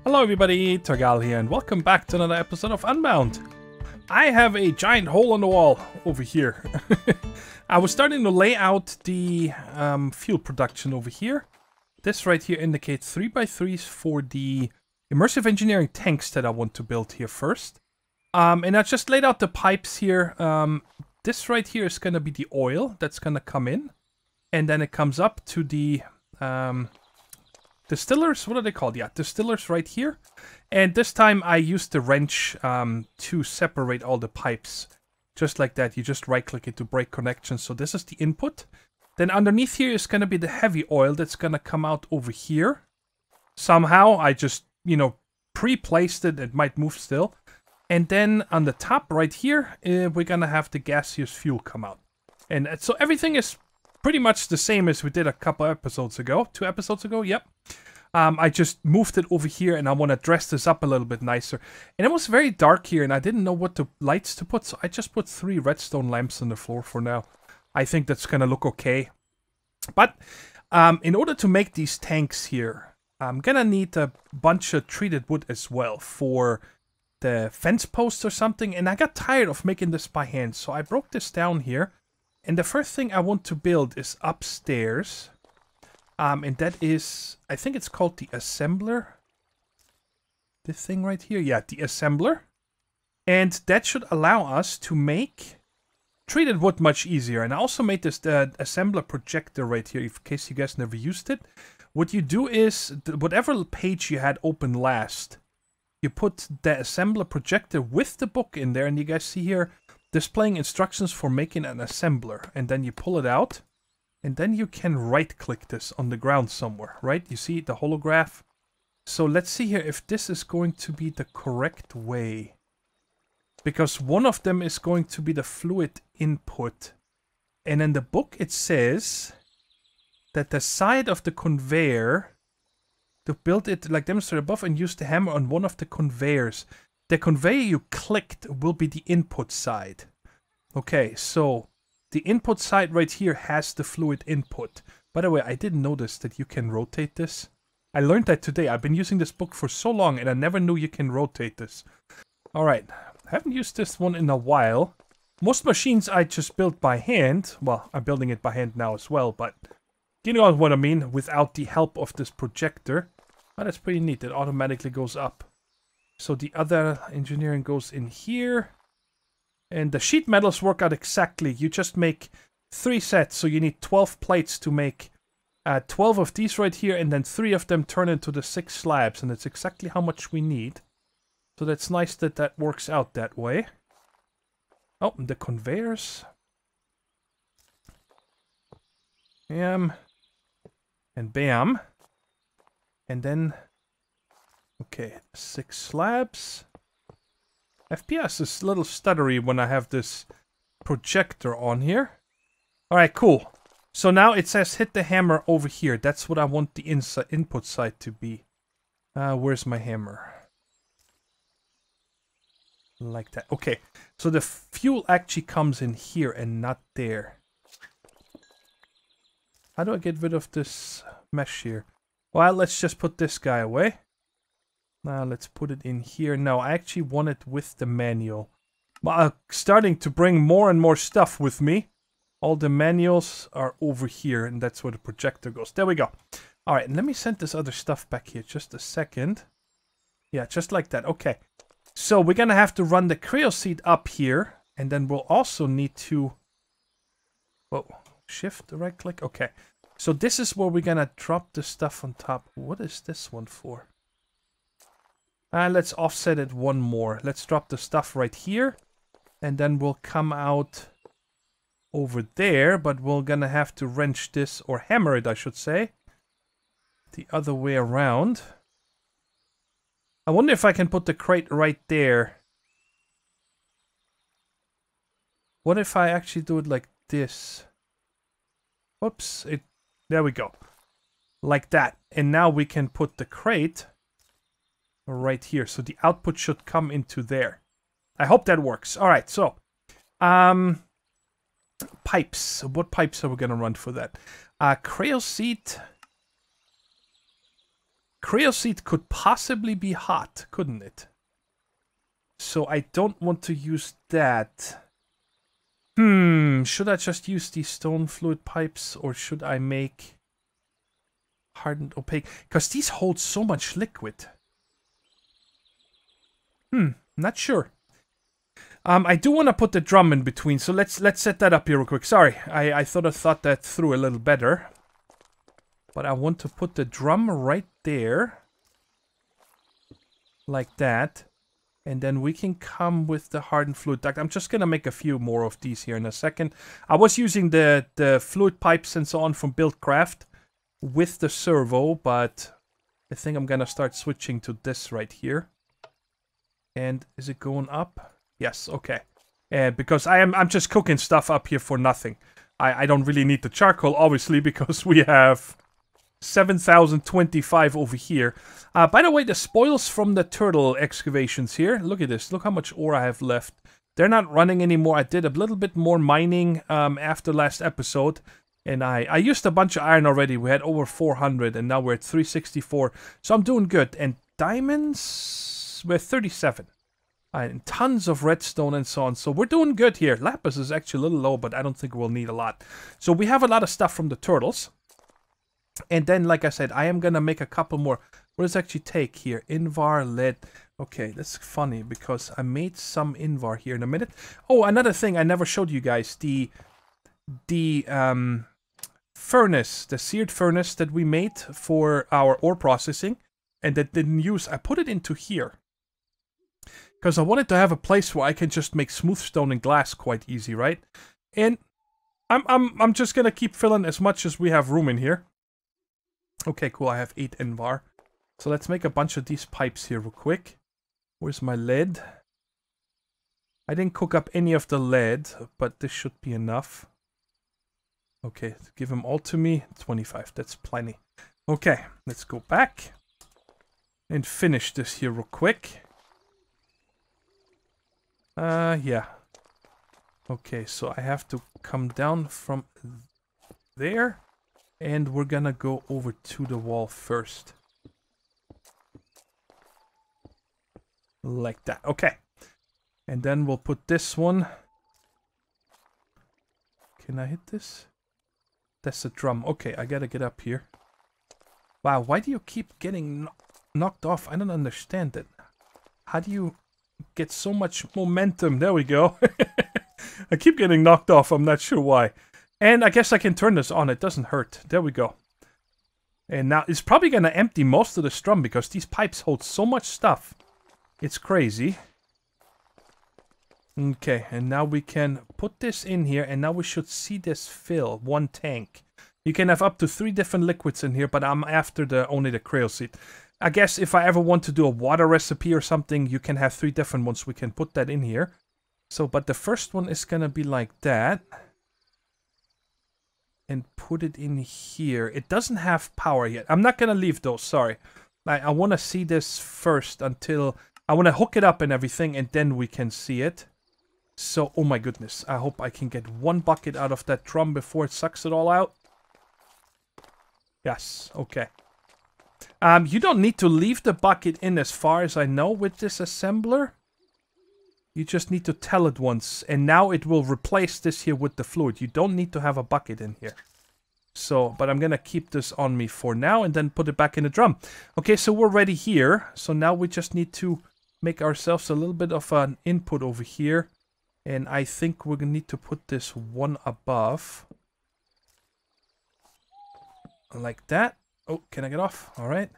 Hello everybody, Thorgal here, and welcome back to another episode of Unbound. I have a giant hole in the wall over here. I was starting to lay out the fuel production over here. This right here indicates 3x3s for the immersive engineering tanks that I want to build here first. And I just laid out the pipes here. This right here is going to be the oil that's going to come in. And then it comes up to the distillers. What are they called? Yeah, distillers right here. And this time I used the wrench to separate all the pipes. Just like that. You just right click it to break connections. So this is the input. Then underneath here is going to be the heavy oil that's going to come out over here. Somehow I just, you know, pre-placed it. It might move still. And then on the top right here, we're going to have the gaseous fuel come out. And so everything is pretty much the same as we did a couple episodes ago. 2 episodes ago, yep. I just moved it over here and I want to dress this up a little bit nicer. And it was very dark here and I didn't know what the lights to put. So I just put 3 redstone lamps on the floor for now. I think that's going to look okay. But in order to make these tanks here, I'm going to need a bunch of treated wood as well for the fence posts or something. And I got tired of making this by hand. So I broke this down here. And the first thing I want to build is upstairs. And that is, I think it's called the assembler. This thing right here. Yeah, the assembler. And that should allow us to make treated wood much easier. And I also made this assembler projector right here, in case you guys never used it. What you do is, whatever page you had open last, you put the assembler projector with the book in there. And you guys see here, displaying instructions for making an assembler. And then you pull it out. And then you can right-click this on the ground somewhere, right? You see the holograph? So let's see here if this is going to be the correct way. Because one of them is going to be the fluid input. And in the book it says that the side of the conveyor, to build it like demonstrated above and use the hammer on one of the conveyors. The conveyor you clicked will be the input side. Okay, so the input side right here has the fluid input. By the way, I didn't notice that you can rotate this. I learned that today. I've been using this book for so long and I never knew you can rotate this. Alright, I haven't used this one in a while. Most machines I just built by hand. Well, I'm building it by hand now as well, but you know what I mean, without the help of this projector. Oh, that's pretty neat. It automatically goes up. So the other engineering goes in here. And the sheet metals work out exactly. You just make 3 sets. So you need 12 plates to make 12 of these right here. And then 3 of them turn into the 6 slabs. And it's exactly how much we need. So that's nice that that works out that way. Oh, the conveyors. Bam. And bam. And then, okay, 6 slabs. FPS is a little stuttery when I have this projector on here. Alright, cool. So now it says hit the hammer over here. That's what I want the input side to be. Where's my hammer? Like that. Okay, so the fuel actually comes in here and not there. How do I get rid of this mesh here? Well, let's just put this guy away. Now let's put it in here. No, I actually want it with the manual. Well, I'm starting to bring more and more stuff with me. All the manuals are over here, and that's where the projector goes. There we go. Alright, let me send this other stuff back here. Just a second. Yeah, just like that. Okay. So we're going to have to run the cryo seed up here. And then we'll also need to... Whoa. Shift, right click. Okay. So this is where we're going to drop the stuff on top. What is this one for? Let's offset it one more. Let's drop the stuff right here. And then we'll come out over there. But we're going to have to wrench this, or hammer it, I should say, the other way around. I wonder if I can put the crate right there. What if I actually do it like this? Whoops. There we go. Like that. And now we can put the crate right here. So the output should come into there. I hope that works. Alright, so. Pipes. What pipes are we going to run for that? Cryo seed Creo seed could possibly be hot, couldn't it? So I don't want to use that. Should I just use these stone fluid pipes, or should I make hardened opaque? Because these hold so much liquid. Not sure. I do want to put the drum in between, so let's set that up here real quick. Sorry, I thought that through a little better. But I want to put the drum right there. Like that. And then we can come with the hardened fluid duct. I'm just going to make a few more of these here in a second. I was using the fluid pipes and so on from Buildcraft with the servo, but I think I'm going to start switching to this right here. And is it going up? Yes, okay. And because I'm just cooking stuff up here for nothing. I don't really need the charcoal, obviously, because we have 7,025 over here. By the way, the spoils from the turtle excavations here. Look at this. Look how much ore I have left. They're not running anymore. I did a little bit more mining after last episode. And I used a bunch of iron already. We had over 400 and now we're at 364. So I'm doing good. And diamonds, we're 37. And tons of redstone and so on. So we're doing good here. Lapis is actually a little low, but I don't think we'll need a lot. So we have a lot of stuff from the turtles. And then, like I said, I am going to make a couple more. What does it actually take here? Invar, lead. Okay, that's funny because I made some Invar here in a minute. Oh, another thing I never showed you guys. The furnace, the seared furnace that we made for our ore processing and that didn't use, I put it into here. Because I wanted to have a place where I can just make smooth stone and glass quite easy, right? And I'm just going to keep filling as much as we have room in here. Okay, cool. I have 8 Invar. So let's make a bunch of these pipes here real quick. Where's my lead? I didn't cook up any of the lead, but this should be enough. Okay, give them all to me. 25. That's plenty. Okay, let's go back and finish this here real quick. Yeah. Okay, so I have to come down from there. And we're gonna go over to the wall first. Like that. Okay. And then we'll put this one. Can I hit this? That's a drum. Okay, I gotta get up here. Wow, why do you keep getting knocked off? I don't understand it. How do you get so much momentum? There we go. I keep getting knocked off. I'm not sure why. And I guess I can turn this on. It doesn't hurt. There we go. And now it's probably going to empty most of the strum because these pipes hold so much stuff. It's crazy. Okay, and now we can put this in here. And now we should see this fill. 1 tank. You can have up to 3 different liquids in here, but I'm after only the Creo seed. I guess if I ever want to do a water recipe or something, you can have 3 different ones. We can put that in here. So, but the first one is going to be like that. And put it in here. It doesn't have power yet. I'm not going to leave those, sorry. I want to see this first until... I want to hook it up and everything, and then we can see it. So, oh my goodness. I hope I can get 1 bucket out of that drum before it sucks it all out. Yes, okay. You don't need to leave the bucket in as far as I know with this assembler. You just need to tell it once, and now it will replace this here with the fluid. You don't need to have a bucket in here. So, but I'm gonna keep this on me for now and then put it back in the drum. Okay, so we're ready here. So now we just need to make ourselves a little bit of an input over here. And I think we're gonna need to put this one above. Like that. Oh, can I get off? All right.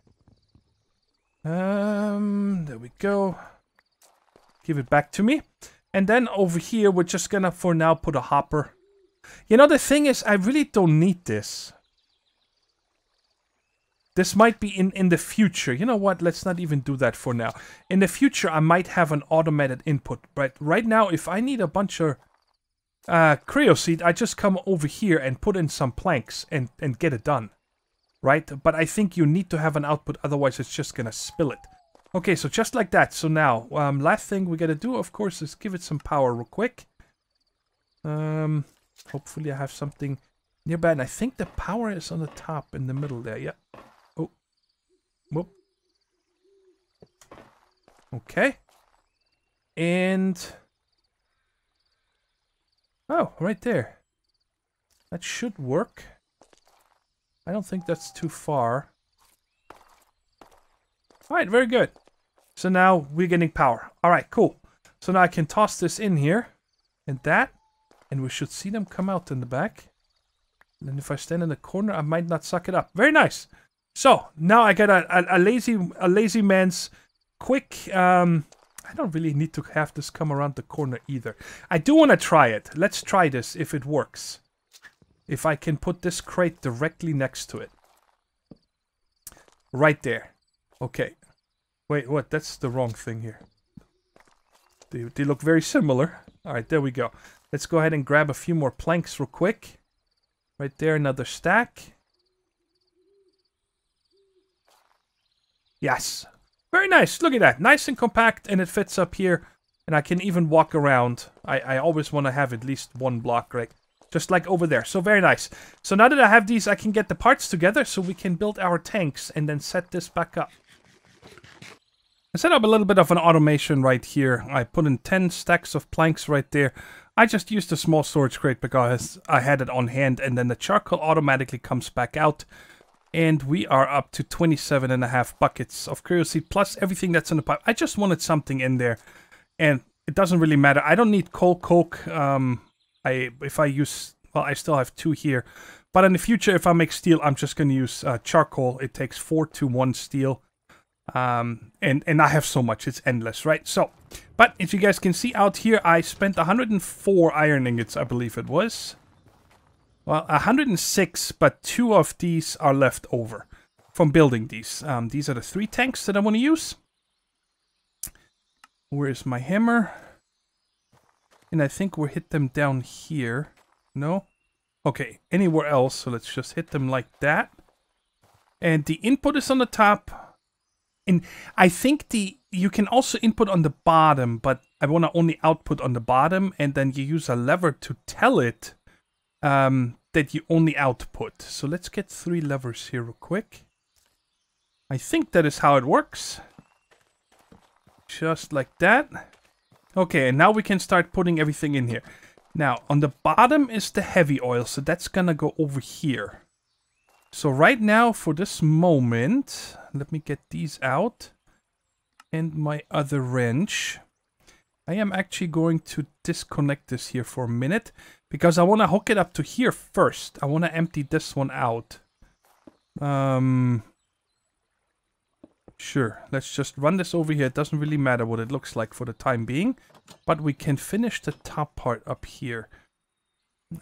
There we go. Give it back to me. And then over here, we're just gonna, for now, put a hopper. You know, the thing is, I really don't need this. This might be in the future. You know what? Let's not even do that for now. In the future, I might have an automated input. But right now, if I need a bunch of Creo seed, I just come over here and put in some planks and get it done. Right? But I think you need to have an output, otherwise it's just gonna spill it. Okay, so just like that. So now, last thing we gotta do, of course, is give it some power real quick. Hopefully I have something nearby. And I think the power is on the top in the middle there. Yeah. Oh. Whoop. Okay. And... oh, right there. That should work. I don't think that's too far. Alright, very good. So now we're getting power. Alright, cool. So now I can toss this in here. And that. And we should see them come out in the back. And then if I stand in the corner, I might not suck it up. Very nice. So, now I got a lazy man's quick... I don't really need to have this come around the corner either. I do want to try it. Let's try this if it works. If I can put this crate directly next to it. Right there. Okay. Wait, what? That's the wrong thing here. They look very similar. Alright, there we go. Let's go ahead and grab a few more planks real quick. Right there, another stack. Yes. Very nice. Look at that. Nice and compact, and it fits up here. And I can even walk around. I always want to have at least one block, right? Just like over there. So very nice. So now that I have these, I can get the parts together so we can build our tanks and then set this back up. I set up a little bit of an automation right here. I put in 10 stacks of planks right there. I just used a small storage crate because I had it on hand, and then the charcoal automatically comes back out. And we are up to 27.5 buckets of cryo seed plus everything that's in the pipe. I just wanted something in there, and it doesn't really matter. I don't need coal coke. If I use, well, I still have 2 here. But in the future, if I make steel, I'm just going to use charcoal. It takes 4 to 1 steel. And I have so much, it's endless, right? So, but as you guys can see out here, I spent 104 iron ingots, I believe it was. Well, 106, but 2 of these are left over from building these. These are the 3 tanks that I want to use. Where's my hammer? And I think we'll hit them down here. No? Okay, anywhere else, so let's just hit them like that. And the input is on the top. And I think you can also input on the bottom, but I want to only output on the bottom, and then you use a lever to tell it that you only output. So let's get 3 levers here real quick. I think that is how it works. Just like that. Okay, and now we can start putting everything in here. Now, on the bottom is the heavy oil, so that's gonna go over here. So right now, for this moment, let me get these out. And my other wrench. I am actually going to disconnect this here for a minute, because I want to hook it up to here first. I want to empty this one out. Sure, let's just run this over here. It doesn't really matter what it looks like for the time being, but we can finish the top part up here.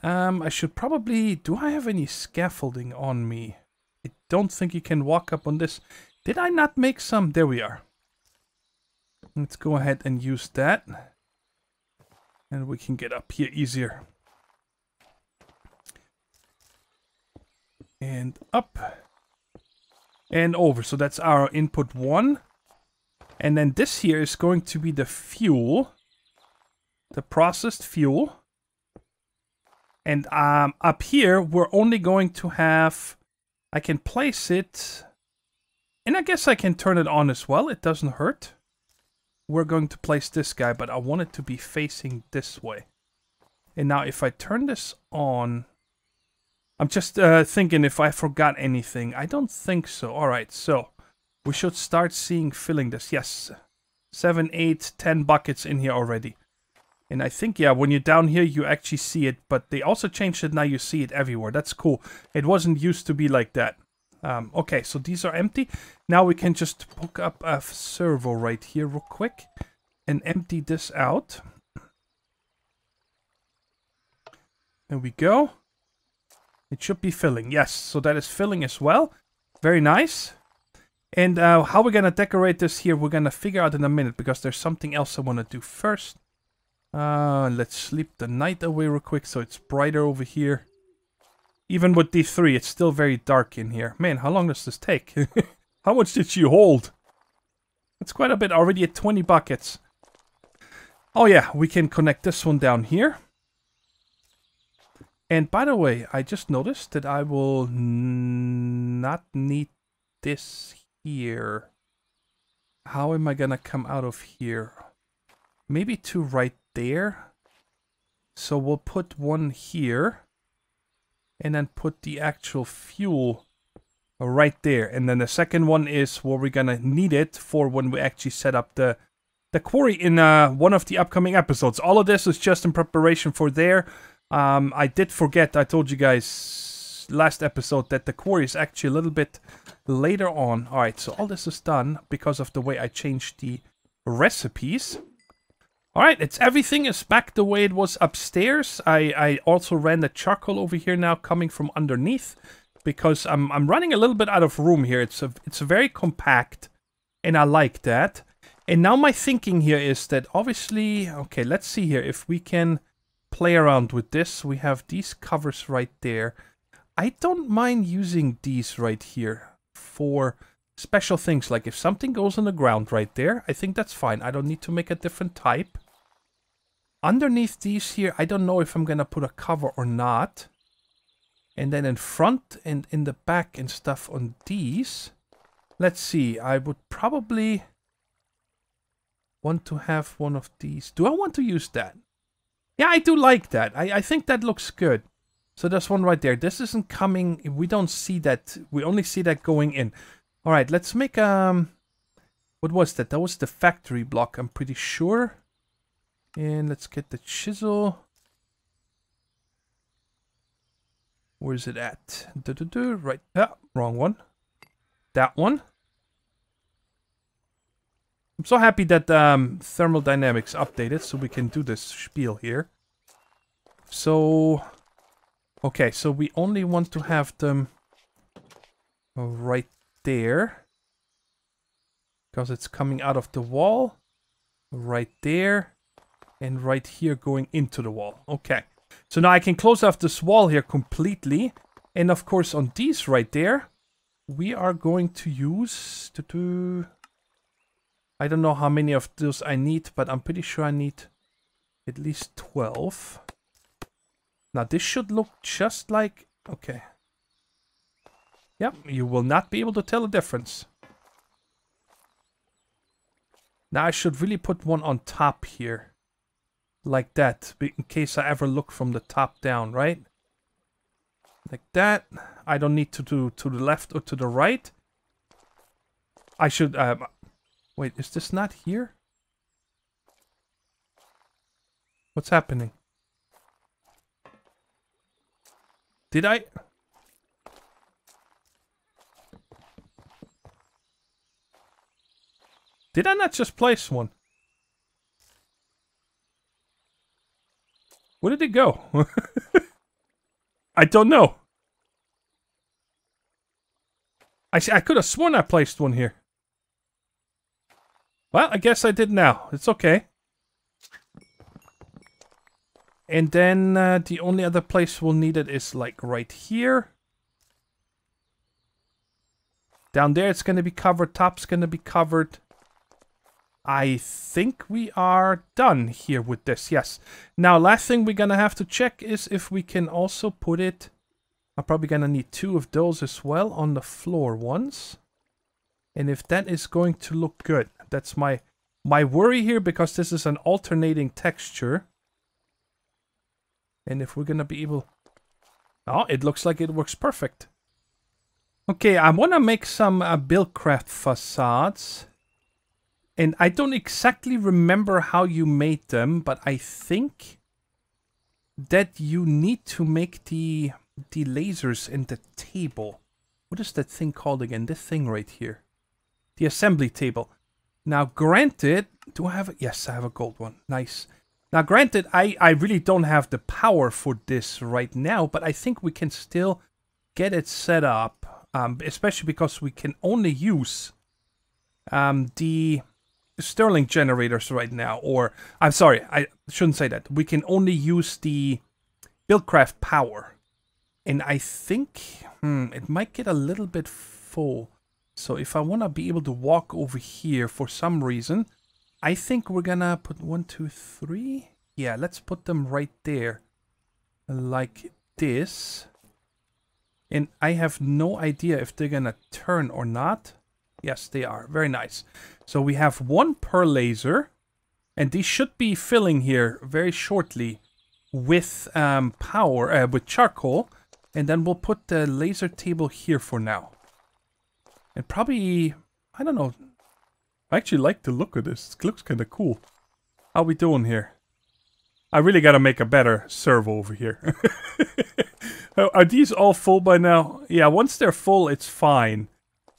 I should probably... do I have any scaffolding on me? I don't think you can walk up on this. Did I not make some? There we are. Let's go ahead and use that. And we can get up here easier. And up. And over. So that's our input 1. And then this here is going to be the fuel. The processed fuel. And up here, we're only going to have... I can place it... and I guess I can turn it on as well. It doesn't hurt. We're going to place this guy, but I want it to be facing this way. And now if I turn this on... I'm just thinking if I forgot anything. I don't think so. Alright, so we should start seeing filling this. Yes. 7, 8, 10 buckets in here already. And I think, yeah, when you're down here, you actually see it. But they also changed it. Now you see it everywhere. That's cool. It wasn't used to be like that. Okay, so these are empty. Now we can just hook up a servo right here real quick. And empty this out. There we go. It should be filling. Yes, so that is filling as well. Very nice. And how we're going to decorate this here, we're going to figure out in a minute. Because there's something else I want to do first. Let's sleep the night away real quick so it's brighter over here. Even with D3, it's still very dark in here. Man, how long does this take? How much did you hold? It's quite a bit, already at 20 buckets. Oh yeah, we can connect this one down here. And by the way, I just noticed that I will not need this here. How am I gonna come out of here? Maybe two right there. So we'll put one here. And then put the actual fuel right there. And then the second one is where we're gonna need it for when we actually set up the quarry in one of the upcoming episodes. All of this is just in preparation for there. I did forget, I told you guys last episode that the quarry is actually a little bit later on. Alright, so all this is done because of the way I changed the recipes. Alright, everything is back the way it was upstairs. I also ran the charcoal over here now coming from underneath because I'm running a little bit out of room here. It's very compact and I like that. And now my thinking here is that obviously, okay, let's see here if we can play around with this. We have these covers right there. I don't mind using these right here for special things, like if something goes on the ground right there, I think that's fine. I don't need to make a different type. Underneath these here, I don't know if I'm gonna put a cover or not. And then in front and in the back and stuff on these, let's see, I would probably want to have one of these. Do I want to use that? Yeah, I do like that. I think that looks good. So there's one right there. This isn't coming. We don't see that. We only see that going in. All right, let's make what was that? That was the factory block, I'm pretty sure. And let's get the chisel. Where is it at? Right. Ah, wrong one. That one. I'm so happy that thermal dynamics updated so we can do this spiel here. So, okay, so we only want to have them right there. Because it's coming out of the wall. Right there. And right here going into the wall. Okay. So now I can close off this wall here completely. And of course on these right there, we are going to use... I don't know how many of those I need, but I'm pretty sure I need at least 12. Now this should look just like... Okay. Yep, you will not be able to tell the difference. Now I should really put one on top here. Like that, in case I ever look from the top down, right? Like that. I don't need to do to the left or to the right. I should... wait, is this not here? What's happening? Did I... Did I not just place one? Where did it go? I don't know. I could have sworn I placed one here. Well, I guess I did now. It's okay. And then the only other place we'll need it is like right here. Down there it's going to be covered. Top's going to be covered. I think we are done here with this, yes. Now, last thing we're gonna have to check is if we can also put it... I'm probably gonna need 2 of those as well on the floor ones. And if that is going to look good. That's my worry here, because this is an alternating texture. And if we're gonna be able... Oh, it looks like it works perfect. Okay, I wanna make some Buildcraft facades. And I don't exactly remember how you made them, but I think that you need to make the lasers in the table. What is that thing called again? This thing right here. The assembly table. Now, granted, do I have a... Yes, I have a gold one. Nice. Now, granted, I really don't have the power for this right now, but I think we can still get it set up, especially because we can only use the... Stirling generators right now, or I'm sorry, I shouldn't say that. We can only use the Buildcraft power, and I think it might get a little bit full. So if I want to be able to walk over here for some reason, I think we're gonna put 1, 2, 3. Yeah, let's put them right there, like this. And I have no idea if they're gonna turn or not. Yes, they are. Very nice. So we have one per laser. And these should be filling here very shortly with with charcoal. And then we'll put the laser table here for now. And probably, I don't know. I actually like the look of this. It looks kind of cool. How we doing here? I really got to make a better servo over here. Are these all full by now? Yeah, once they're full, it's fine.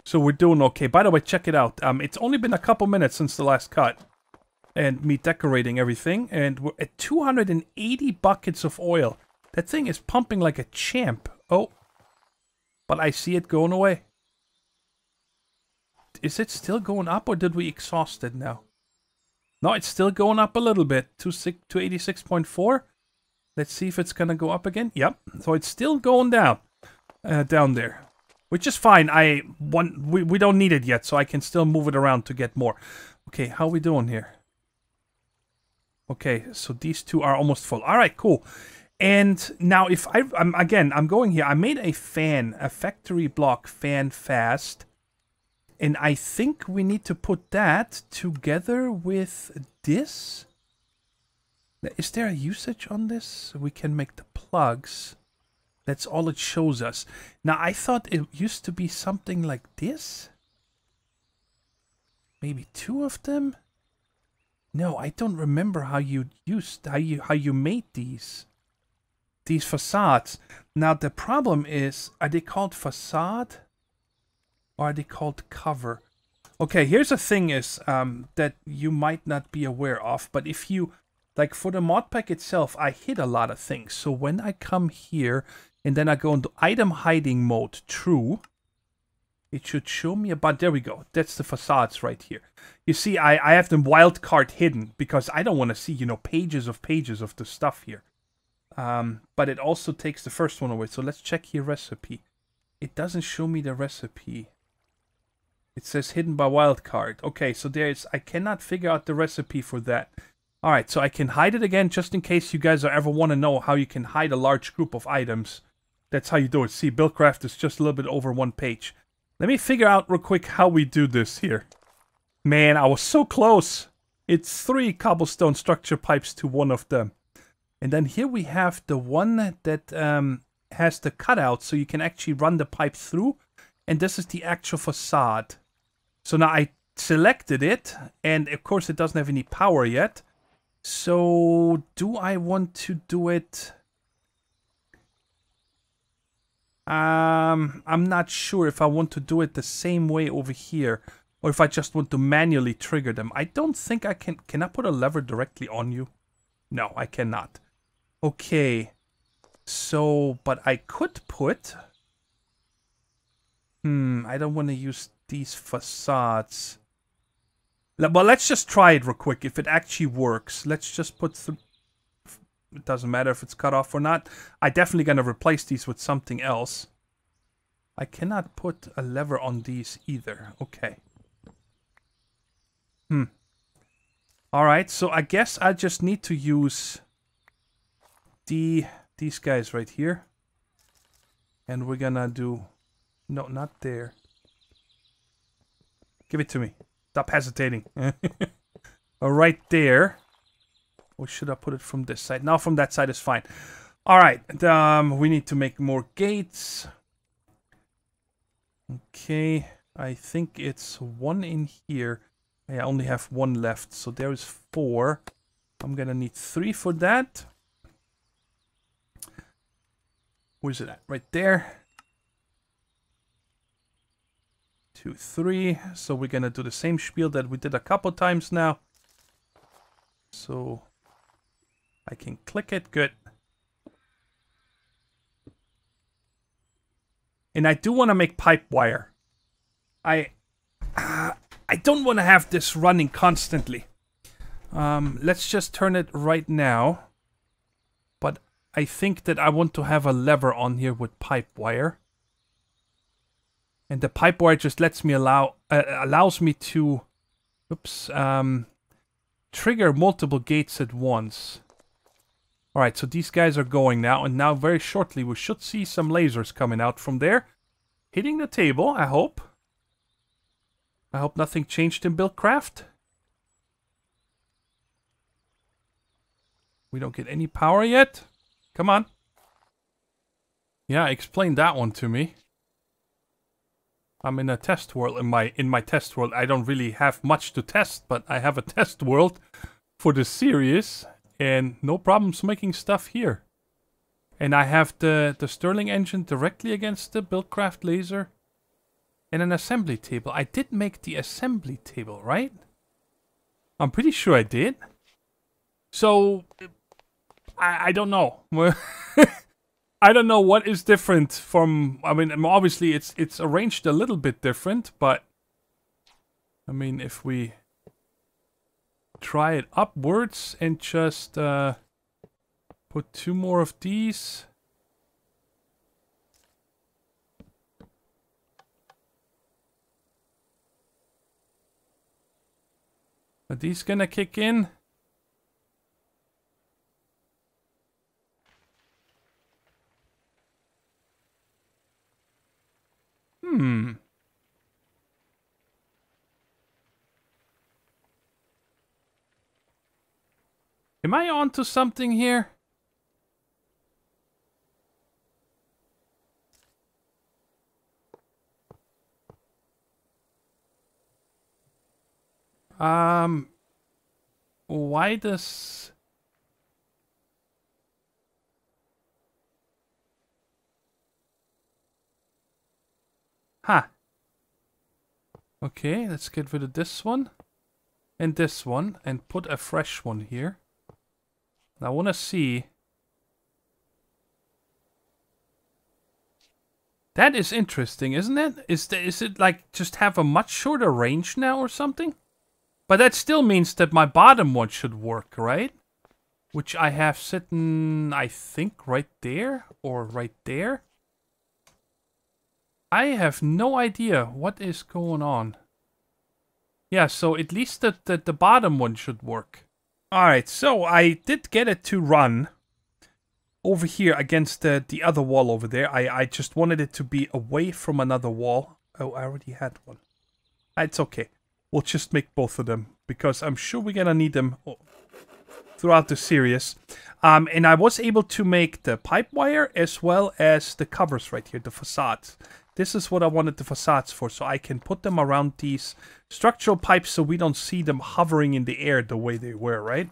So we're doing okay. By the way, check it out. It's only been a couple minutes since the last cut. And me decorating everything. And we're at 280 buckets of oil. That thing is pumping like a champ. Oh. But I see it going away. Is it still going up or did we exhaust it now? No, it's still going up a little bit. 286.4. Let's see if it's going to go up again. Yep. So it's still going down. Down there. Which is fine. We don't need it yet. So I can still move it around to get more. Okay, how are we doing here? Okay, so these two are almost full. All right, cool. And now if I'm going here. I made a fan. A factory block fan fast. And I think we need to put that together with this. Is there a usage on this? We can make the plugs. That's all it shows us. Now, I thought it used to be something like this. Maybe two of them? No, I don't remember how you made these facades. Now, the problem is, are they called facade? Or are they called cover? Okay, here's the thing is that you might not be aware of. But if you, like for the mod pack itself, I hid a lot of things. So when I come here and then I go into item hiding mode, true, it should show me about, there we go. That's the facades right here. You see, I have them wildcard hidden because I don't want to see, you know, pages of the stuff here. But it also takes the first one away. So let's check here recipe. It doesn't show me the recipe. It says hidden by wildcard. Okay, so I cannot figure out the recipe for that. Alright, so I can hide it again just in case you guys ever want to know how you can hide a large group of items. That's how you do it. See, Buildcraft is just a little bit over one page. Let me figure out real quick how we do this here. Man, I was so close. It's 3 cobblestone structure pipes to one of them. And then here we have the one that has the cutout so you can actually run the pipe through. And this is the actual facade. So now I selected it, and of course it doesn't have any power yet. So do I want to do it? I'm not sure if I want to do it the same way over here, or if I just want to manually trigger them. I don't think I can. Can I put a lever directly on you? No, I cannot. Okay. So, but I could put... I don't want to use these facades. Well, let's just try it real quick. If it actually works, let's just put... It doesn't matter if it's cut off or not. I'm definitely going to replace these with something else. I cannot put a lever on these either. Okay. Alright, so I guess I just need to use these guys right here. And we're gonna do... No, not there. Give it to me. Stop hesitating. Right there. Or should I put it from this side? No, from that side is fine. Alright, we need to make more gates. Okay, I think it's 1 in here. I only have 1 left, so there is 4. I'm gonna need 3 for that. Where's it at? Right there. 2, 3. So we're gonna do the same spiel that we did a couple times now. So I can click it. Good. And I do want to make pipe wire. I don't want to have this running constantly. Let's just turn it right now. But I think that I want to have a lever on here with pipe wire. And the pipe wire just lets me allows me to, trigger multiple gates at once. Alright, so these guys are going now, and now very shortly we should see some lasers coming out from there. Hitting the table, I hope. I hope nothing changed in Buildcraft. We don't get any power yet. Come on. Yeah, explain that one to me. I'm in a test world. In my test world, I don't really have much to test, but I have a test world for the series, and no problems making stuff here. And I have the Stirling engine directly against the Buildcraft laser, and an assembly table. I did make the assembly table, right? I'm pretty sure I did. So I don't know. I don't know what is different from... I mean, obviously it's arranged a little bit different, but... I mean, if we try it upwards and just put 2 more of these... Are these gonna kick in? Am I onto something here? Why does... Huh. Okay, let's get rid of this one. And this one. And put a fresh one here. I want to see... That is interesting, isn't it? Is it like just have a much shorter range now or something? But that still means that my bottom one should work, right? Which I have sitting, I think, right there or right there. I have no idea what is going on. Yeah, so at least the bottom one should work. Alright, so I did get it to run over here against the other wall over there. I just wanted it to be away from another wall. Oh, I already had one. It's okay. We'll just make both of them, because I'm sure we're gonna need them throughout the series. And I was able to make the pipe wire as well as the covers right here, the facades. This is what I wanted the facades for, so I can put them around these structural pipes so we don't see them hovering in the air the way they were, right?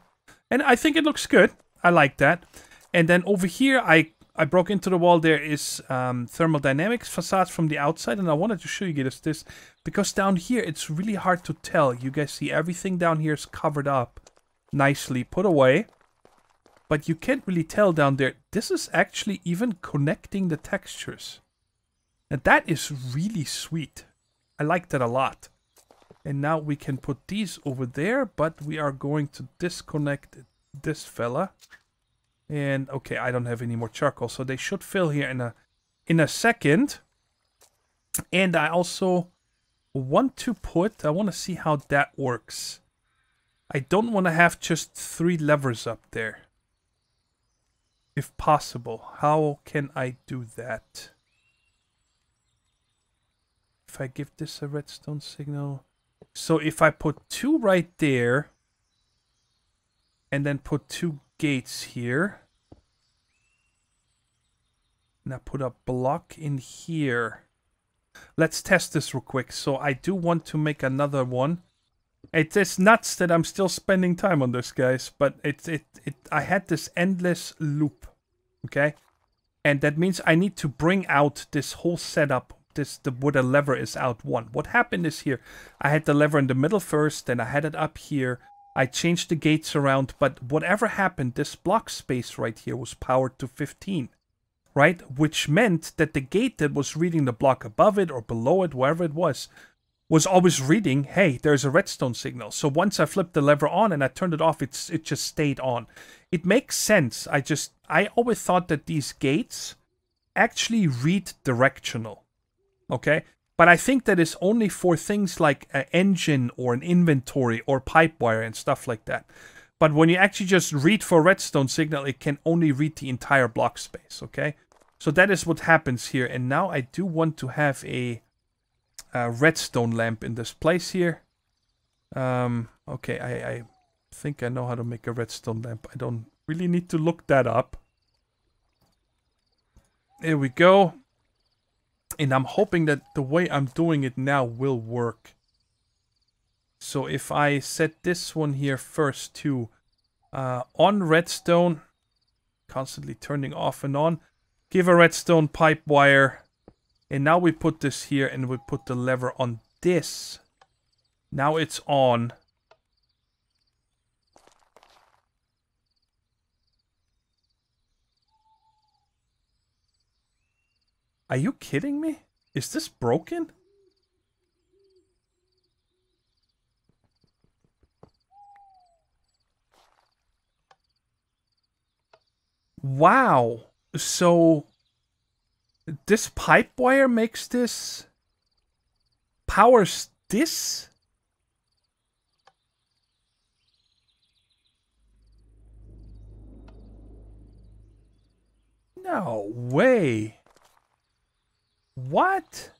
And I think it looks good. I like that. And then over here, I broke into the wall. There is thermodynamics facades from the outside, and I wanted to show you guys this, because down here, it's really hard to tell. You guys see everything down here is covered up, nicely put away. But you can't really tell down there. This is actually even connecting the textures. And that is really sweet. I like that a lot. And now we can put these over there, but we are going to disconnect this fella. And okay, I don't have any more charcoal, so they should fill here in a second. And I also want to put, I want to see how that works. I don't want to have just 3 levers up there. If possible, how can I do that? If I give this a redstone signal. So if I put 2 right there, and then put 2 gates here, and I put a block in here. Let's test this real quick. So I do want to make another one. It is nuts that I'm still spending time on this, guys, but I had this endless loop, okay? And that means I need to bring out this whole setup. Where the lever is out 1. What happened is here, I had the lever in the middle first, then I had it up here. I changed the gates around, but whatever happened, this block space right here was powered to 15, right? Which meant that the gate that was reading the block above it or below it, wherever it was always reading, hey, there's a redstone signal. So once I flipped the lever on and I turned it off, it just stayed on. It makes sense. I always thought that these gates actually read directional. Okay, but I think that is only for things like an engine or an inventory or pipe wire and stuff like that. But when you actually just read for redstone signal, it can only read the entire block space, okay? So that is what happens here. And now I do want to have a redstone lamp in this place here. Okay, I think I know how to make a redstone lamp. I don't really need to look that up. There we go. And I'm hoping that the way I'm doing it now will work. So if I set this one here first to on redstone, constantly turning off and on, give a redstone pipe wire, and now we put this here and we put the lever on this. Now it's on. Are you kidding me? Is this broken? Wow. So this pipe wire makes this, powers this? No way. What?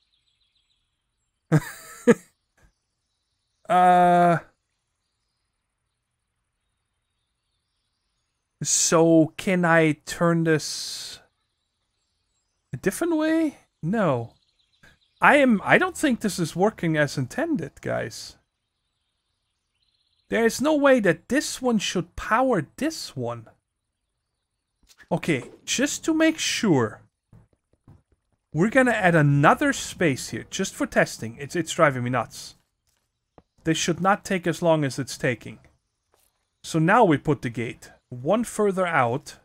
So can I turn this a different way? No. I don't think this is working as intended, guys. There is no way that this one should power this one. Okay, just to make sure, we're gonna add another space here, just for testing. It's driving me nuts. This should not take as long as it's taking. So now we put the gate one further out.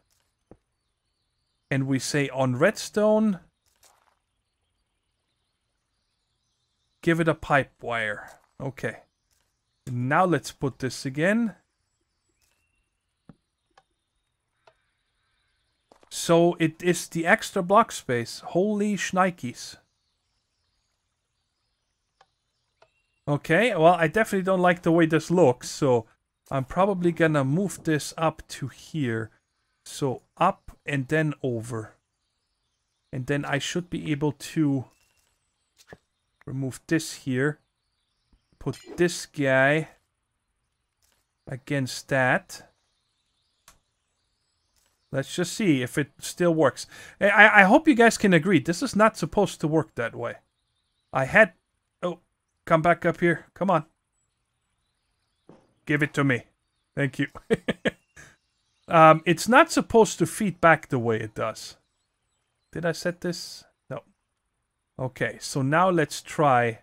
And we say on redstone, give it a pipe wire. Okay. Now let's put this again. So it is the extra block space. Holy shnikes. Okay, well, I definitely don't like the way this looks, so I'm probably gonna move this up to here. So up and then over. And then I should be able to remove this here. Put this guy against that. Let's just see if it still works. I hope you guys can agree. This is not supposed to work that way. I had... Oh, come back up here. Come on. Give it to me. Thank you. It's not supposed to feed back the way it does. Did I set this? No. Okay, so now let's try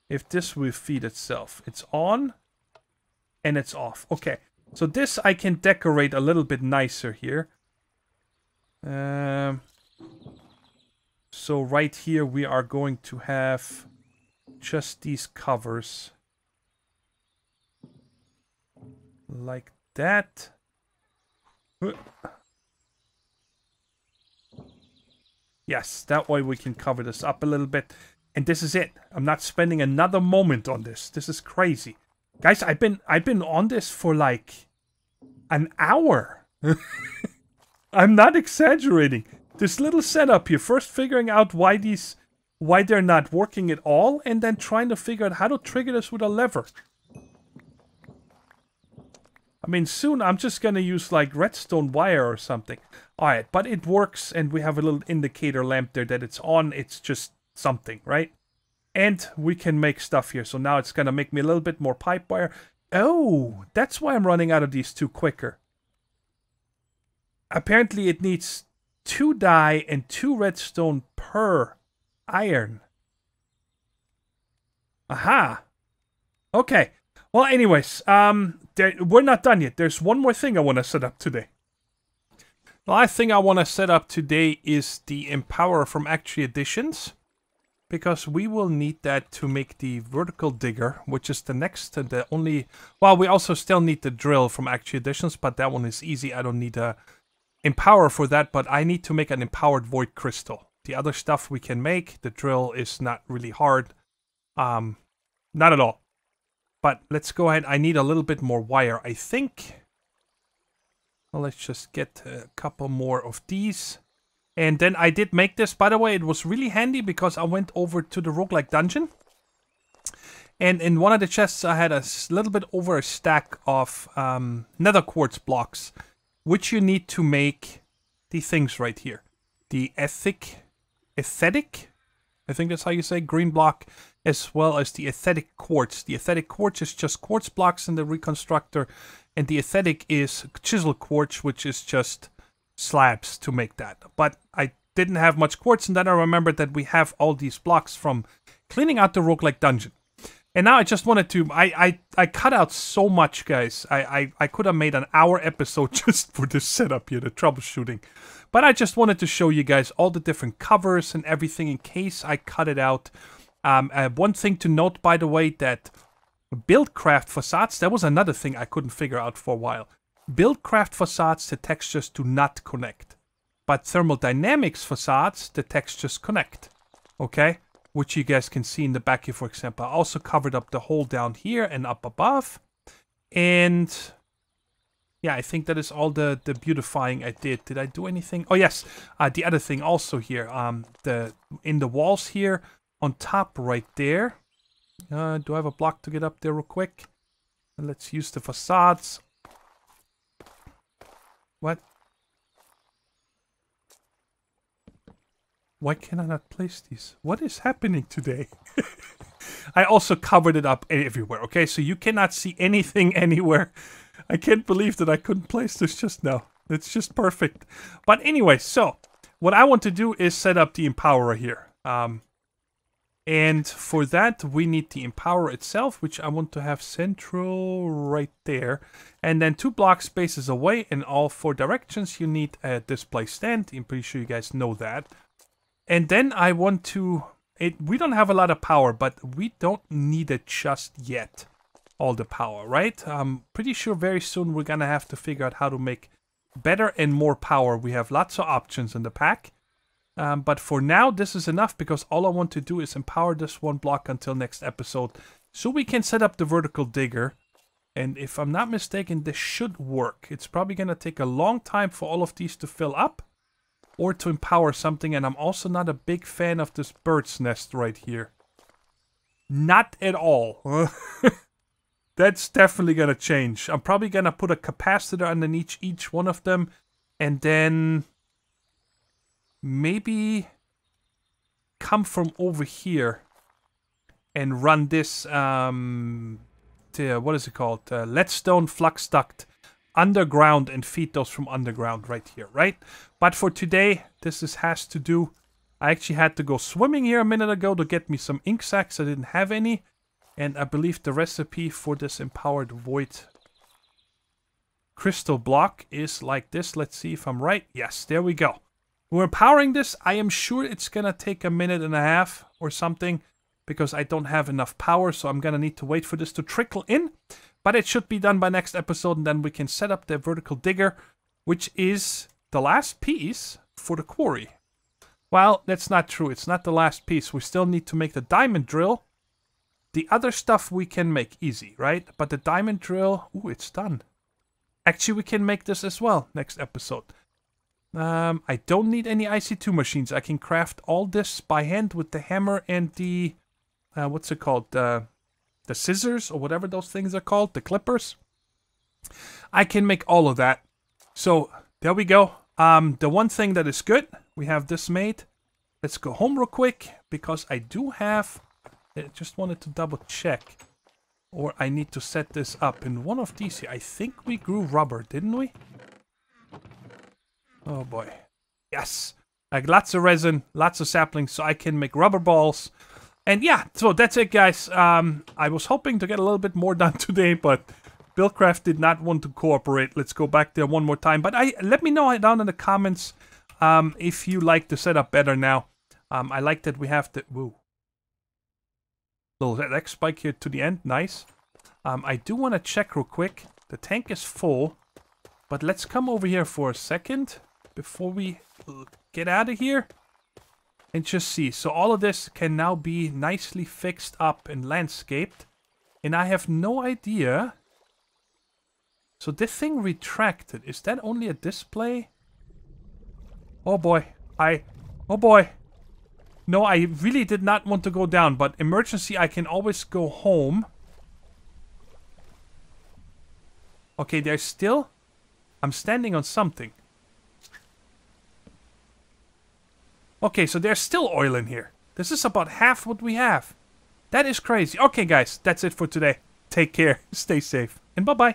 if this will feed itself. It's on and it's off. Okay. So this I can decorate a little bit nicer here. So right here we are going to have just these covers. Like that. Yes, that way we can cover this up a little bit. And this is it. I'm not spending another moment on this. This is crazy. Guys, I've been on this for like an hour. I'm not exaggerating. This little setup here, first figuring out why they're not working at all, and then trying to figure out how to trigger this with a lever. I mean, soon I'm just gonna use like redstone wire or something. Alright, but it works, and we have a little indicator lamp there that it's on. It's just something, right? And we can make stuff here. So now it's going to make me a little bit more pipe wire. Oh, that's why I'm running out of these two quicker. Apparently it needs 2 dye and 2 redstone per iron. Aha. Okay. Well, anyways, we're not done yet. There's one more thing I want to set up today. The last thing I want to set up today is the Empower from Actually Editions. Because we will need that to make the vertical digger, which is the next and the only... Well, we also still need the drill from Actual Editions, but that one is easy. I don't need a Empower for that, but I need to make an Empowered Void Crystal. The other stuff we can make. The drill is not really hard. Not at all. But let's go ahead. I need a little bit more wire, I think. Well, let's just get a couple more of these. And then I did make this, by the way. It was really handy because I went over to the roguelike dungeon. And in one of the chests, I had a little bit over a stack of nether quartz blocks, which you need to make the things right here. The aesthetic, I think that's how you say, green block, as well as the aesthetic quartz. The aesthetic quartz is just quartz blocks in the reconstructor, and the aesthetic is chisel quartz, which is just slabs to make that. But I didn't have much quartz, and then I remembered that we have all these blocks from cleaning out the roguelike dungeon. And now I just wanted to, I cut out so much, guys. I could have made an hour episode just for this setup here, the troubleshooting. But I just wanted to show you guys all the different covers and everything in case I cut it out. One thing to note, by the way, that Buildcraft facades, that was another thing I couldn't figure out for a while. Buildcraft facades, the textures do not connect. But thermodynamics facades, the textures connect. Okay? Which you guys can see in the back here, for example. I also covered up the hole down here and up above. And yeah, I think that is all the beautifying I did. Did I do anything? Oh, yes. The other thing also here. In the walls here, on top right there. Do I have a block to get up there real quick? And let's use the facades. What? Why can I not place these? What is happening today? I also covered it up everywhere, okay? So you cannot see anything anywhere. I can't believe that I couldn't place this just now. It's just perfect. But anyway, so what I want to do is set up the Empowerer here. And for that, we need the Empowerer itself, which I want to have central right there. And then 2 block spaces away in all 4 directions, you need a display stand. I'm pretty sure you guys know that. And then I want to... we don't have a lot of power, but we don't need it just yet. All the power, right? I'm pretty sure very soon we're gonna have to figure out how to make better and more power. We have lots of options in the pack. But for now, this is enough because all I want to do is empower this 1 block until next episode. So we can set up the vertical digger. And if I'm not mistaken, this should work. It's probably gonna take a long time for all of these to fill up. Or to empower something, and I'm also not a big fan of this bird's nest right here. Not at all. That's definitely gonna change. I'm probably gonna put a capacitor underneath each one of them, and then maybe come from over here and run this what is it called? Leadstone flux duct underground and feed those from underground right here, right? But for today, this has to do. I actually had to go swimming here a minute ago to get me some ink sacs. I didn't have any. And I believe the recipe for this empowered void crystal block is like this. Let's see if I'm right. Yes, there we go. We're empowering this. I am sure it's gonna take a minute and a half or something because I don't have enough power, so I'm gonna need to wait for this to trickle in. But it should be done by next episode, and then we can set up the vertical digger, which is the last piece for the quarry. Well, that's not true. It's not the last piece. We still need to make the diamond drill. The other stuff we can make easy, right? But the diamond drill, ooh, it's done. Actually, we can make this as well next episode. I don't need any IC2 machines. I can craft all this by hand with the hammer and the, what's it called? The scissors or whatever those things are called, the clippers. I can make all of that. So there we go. The one thing that is good, we have this made. Let's go home real quick because I do have, I just wanted to double check, or I need to set this up in one of these here. I think we grew rubber, didn't we? Oh boy. Yes. Like lots of resin, lots of saplings, so I can make rubber balls. And yeah, so that's it, guys. I was hoping to get a little bit more done today, but Buildcraft did not want to cooperate. Let's go back there one more time. But let me know down in the comments if you like the setup better now. I like that we have the little X spike here to the end. Nice. I do want to check real quick. The tank is full, but let's come over here for a second before we get out of here. And just see. So all of this can now be nicely fixed up and landscaped. And I have no idea. So this thing retracted. Is that only a display? Oh boy. Oh boy. No, I really did not want to go down, but emergency, I can always go home. Okay, there's still... I'm standing on something. Okay, so there's still oil in here. This is about half what we have. That is crazy. Okay, guys, that's it for today. Take care, stay safe, and bye-bye.